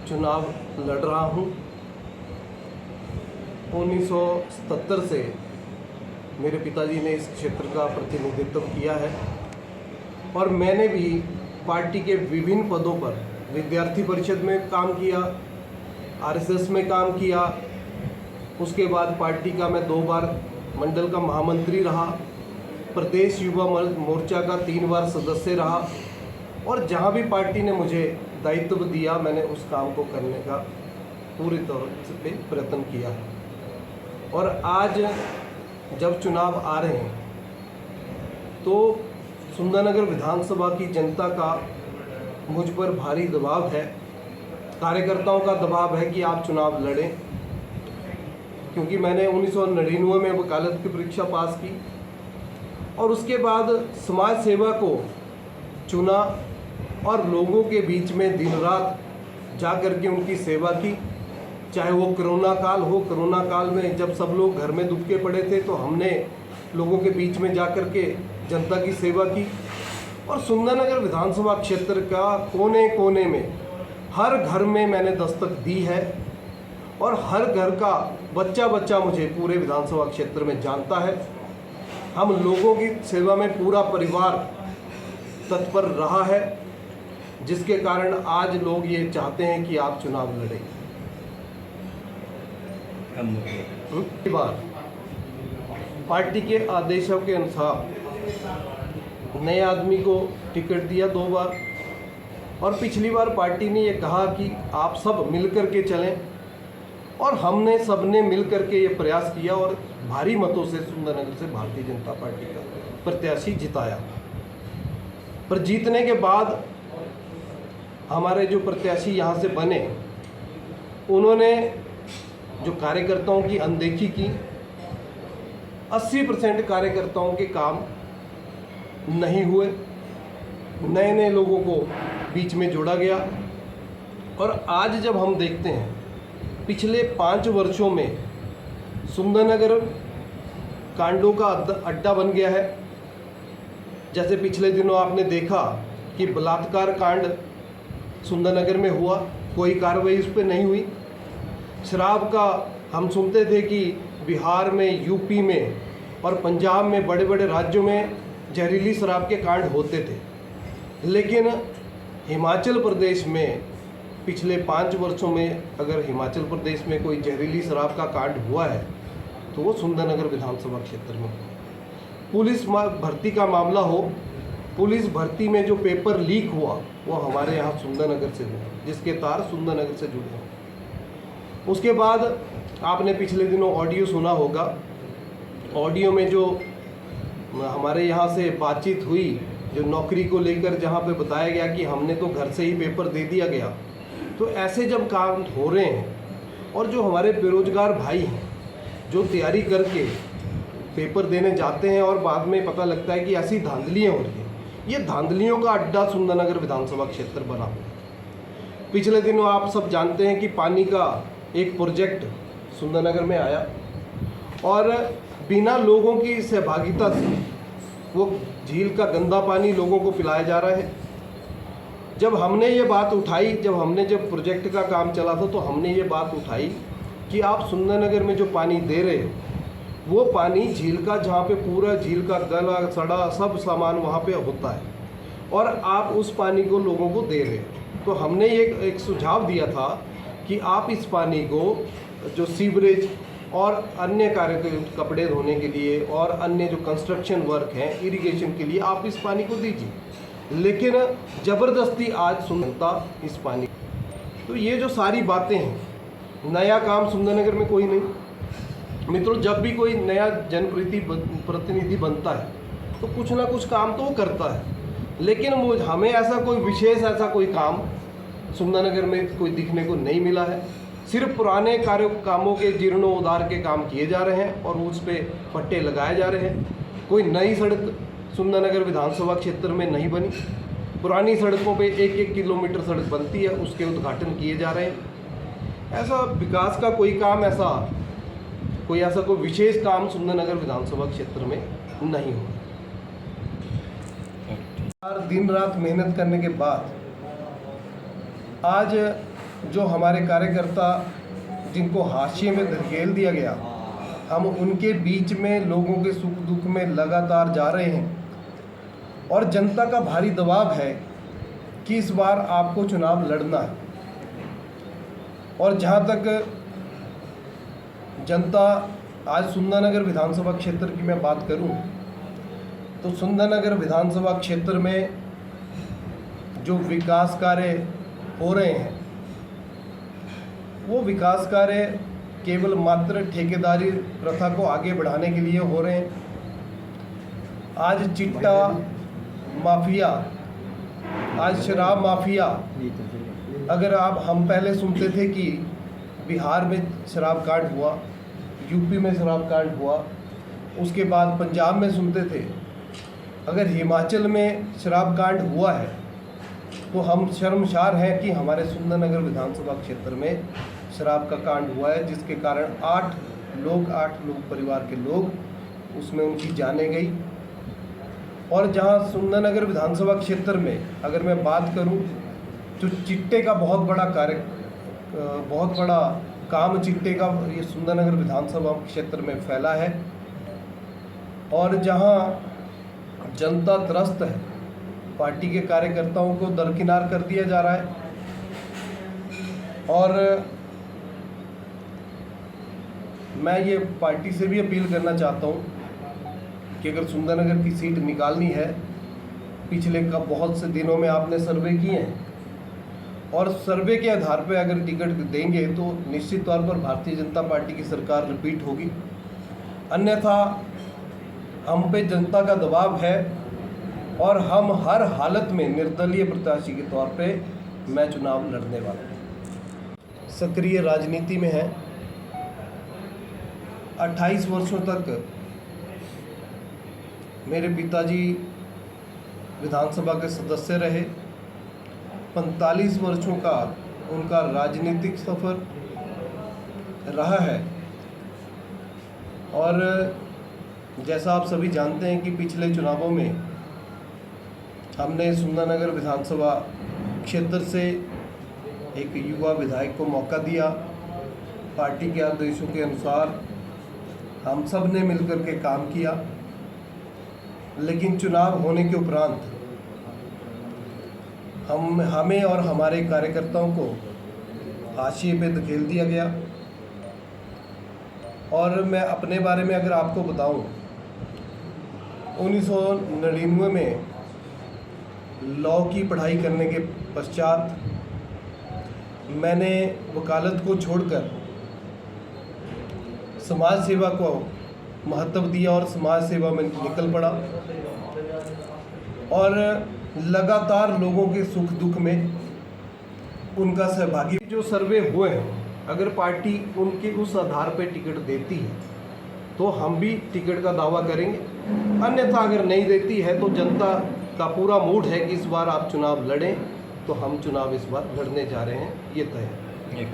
चुनाव लड़ रहा हूँ। 1977 से मेरे पिताजी ने इस क्षेत्र का प्रतिनिधित्व किया है और मैंने भी पार्टी के विभिन्न पदों पर विद्यार्थी परिषद में काम किया, आरएसएस में काम किया। उसके बाद पार्टी का मैं 2 बार मंडल का महामंत्री रहा, प्रदेश युवा मोर्चा का 3 बार सदस्य रहा और जहाँ भी पार्टी ने मुझे दायित्व दिया मैंने उस काम को करने का पूरी तौर से प्रयत्न किया है। और आज जब चुनाव आ रहे हैं तो सुंदरनगर विधानसभा की जनता का मुझ पर भारी दबाव है, कार्यकर्ताओं का दबाव है कि आप चुनाव लड़ें, क्योंकि मैंने 1999 में वकालत की परीक्षा पास की और उसके बाद समाज सेवा को चुना और लोगों के बीच में दिन रात जा कर के उनकी सेवा की। चाहे वो कोरोना काल हो, कोरोना काल में जब सब लोग घर में दुबके पड़े थे तो हमने लोगों के बीच में जा कर के जनता की सेवा की। और सुंदरनगर विधानसभा क्षेत्र का कोने कोने में हर घर में मैंने दस्तक दी है और हर घर का बच्चा बच्चा मुझे पूरे विधानसभा क्षेत्र में जानता है। हम लोगों की सेवा में पूरा परिवार तत्पर रहा है, जिसके कारण आज लोग ये चाहते हैं कि आप चुनाव लड़ें। बार पार्टी के आदेशों के अनुसार नए आदमी को टिकट दिया 2 बार और पिछली बार पार्टी ने ये कहा कि आप सब मिलकर के चलें और हमने सबने मिलकर के ये प्रयास किया और भारी मतों से सुंदरनगर से भारतीय जनता पार्टी का प्रत्याशी जिताया। पर जीतने के बाद हमारे जो प्रत्याशी यहाँ से बने उन्होंने जो कार्यकर्ताओं की अनदेखी की। 80% कार्यकर्ताओं के काम नहीं हुए, नए नए लोगों को बीच में जोड़ा गया। और आज जब हम देखते हैं पिछले 5 वर्षों में सुंदरनगर कांडों का अड्डा बन गया है। जैसे पिछले दिनों आपने देखा कि बलात्कार कांड सुंदरनगर में हुआ, कोई कार्रवाई उस पर नहीं हुई। शराब का हम सुनते थे कि बिहार में, यूपी में और पंजाब में, बड़े बड़े राज्यों में जहरीली शराब के कांड होते थे, लेकिन हिमाचल प्रदेश में पिछले 5 वर्षों में अगर हिमाचल प्रदेश में कोई जहरीली शराब का कांड हुआ है तो वो सुंदरनगर विधानसभा क्षेत्र में। पुलिस भर्ती का मामला हो, पुलिस भर्ती में जो पेपर लीक हुआ वो हमारे यहाँ सुंदरनगर से हुआ, जिसके तार सुंदरनगर से जुड़े हैं। उसके बाद आपने पिछले दिनों ऑडियो सुना होगा, ऑडियो में जो हमारे यहाँ से बातचीत हुई जो नौकरी को लेकर, जहाँ पे बताया गया कि हमने तो घर से ही पेपर दे दिया गया। तो ऐसे जब काम हो रहे हैं और जो हमारे बेरोजगार भाई हैं जो तैयारी करके पेपर देने जाते हैं और बाद में पता लगता है कि ऐसी धांधलियाँ हो रही हैं, ये धांधलियों का अड्डा सुंदरनगर विधानसभा क्षेत्र बना हुआ है। पिछले दिनों आप सब जानते हैं कि पानी का एक प्रोजेक्ट सुंदरनगर में आया और बिना लोगों की सहभागिता से वो झील का गंदा पानी लोगों को पिलाया जा रहा है। जब हमने ये बात उठाई, जब प्रोजेक्ट का काम चला था तो हमने ये बात उठाई कि आप सुंदरनगर में जो पानी दे रहे हो वो पानी झील का, जहाँ पे पूरा झील का गला सड़ा सब सामान वहाँ पे होता है और आप उस पानी को लोगों को दे रहे हो। तो हमने ये एक सुझाव दिया था कि आप इस पानी को जो सीवरेज और अन्य कार्य, कपड़े धोने के लिए और अन्य जो कंस्ट्रक्शन वर्क हैं, इरिगेशन के लिए आप इस पानी को दीजिए, लेकिन ज़बरदस्ती आज सुनता इस पानी। तो ये जो सारी बातें हैं, नया काम सुंदरनगर में कोई नहीं। मित्रों, जब भी कोई नया जनप्रतिनिधि बनता है तो कुछ ना कुछ काम तो वो करता है, लेकिन हमें ऐसा कोई विशेष ऐसा कोई काम सुंदरनगर में कोई दिखने को नहीं मिला है। सिर्फ पुराने कामों के जीर्णोद्धार के काम किए जा रहे हैं और उस पर पट्टे लगाए जा रहे हैं। कोई नई सड़क सुंदरनगर विधानसभा क्षेत्र में नहीं बनी। पुरानी सड़कों पे 1-1 किलोमीटर सड़क बनती है, उसके उद्घाटन किए जा रहे हैं। ऐसा विकास का कोई काम, कोई विशेष काम सुंदरनगर विधानसभा क्षेत्र में नहीं हुआ। दिन रात मेहनत करने के बाद आज जो हमारे कार्यकर्ता जिनको हाशिए में धकेल दिया गया, हम उनके बीच में लोगों के सुख दुख में लगातार जा रहे हैं और जनता का भारी दबाव है कि इस बार आपको चुनाव लड़ना है। और जहाँ तक जनता आज सुंदरनगर विधानसभा क्षेत्र की मैं बात करूं तो सुंदरनगर विधानसभा क्षेत्र में जो विकास कार्य हो रहे हैं वो विकास कार्य केवल मात्र ठेकेदारी प्रथा को आगे बढ़ाने के लिए हो रहे हैं। आज चिट्टा माफिया, आज शराब माफिया, अगर हम पहले सुनते थे कि बिहार में शराब कांड हुआ, यूपी में शराब कांड हुआ, उसके बाद पंजाब में सुनते थे, अगर हिमाचल में शराब कांड हुआ है तो हम शर्मसार हैं कि हमारे सुंदरनगर विधानसभा क्षेत्र में शराब का कांड हुआ है, जिसके कारण 8 लोग परिवार के लोग उसमें उनकी जानें गई। और जहां सुंदरनगर विधानसभा क्षेत्र में अगर मैं बात करूं तो चिट्टे का बहुत बड़ा काम चिट्टे का ये सुंदरनगर विधानसभा क्षेत्र में फैला है और जहां जनता त्रस्त है, पार्टी के कार्यकर्ताओं को दरकिनार कर दिया जा रहा है। और मैं ये पार्टी से भी अपील करना चाहता हूँ कि अगर सुंदरनगर की सीट निकालनी है, पिछले बहुत से दिनों में आपने सर्वे किए हैं और सर्वे के आधार पर अगर टिकट देंगे तो निश्चित तौर पर भारतीय जनता पार्टी की सरकार रिपीट होगी। अन्यथा हम पे जनता का दबाव है और हम हर हालत में निर्दलीय प्रत्याशी के तौर पे मैं चुनाव लड़ने वाला हूँ। सक्रिय राजनीति में है, 28 वर्षों तक मेरे पिताजी विधानसभा के सदस्य रहे, 45 वर्षों का उनका राजनीतिक सफ़र रहा है। और जैसा आप सभी जानते हैं कि पिछले चुनावों में हमने सुंदरनगर विधानसभा क्षेत्र से एक युवा विधायक को मौका दिया। पार्टी के आदेशों के अनुसार हम सब ने मिलकर के काम किया, लेकिन चुनाव होने के उपरांत हमें और हमारे कार्यकर्ताओं को हाशिए पे धकेल दिया गया। और मैं अपने बारे में अगर आपको बताऊं, 1999 में लॉ की पढ़ाई करने के पश्चात मैंने वकालत को छोड़कर समाज सेवा को महत्व दिया और समाज सेवा में निकल पड़ा और लगातार लोगों के सुख दुख में उनका सहभागी। जो सर्वे हुए हैं, अगर पार्टी उनके उस आधार पर टिकट देती है तो हम भी टिकट का दावा करेंगे, अन्यथा अगर नहीं देती है तो जनता का पूरा मूड है कि इस बार आप चुनाव लड़ें, तो हम चुनाव इस बार लड़ने जा रहे हैं, ये तय है।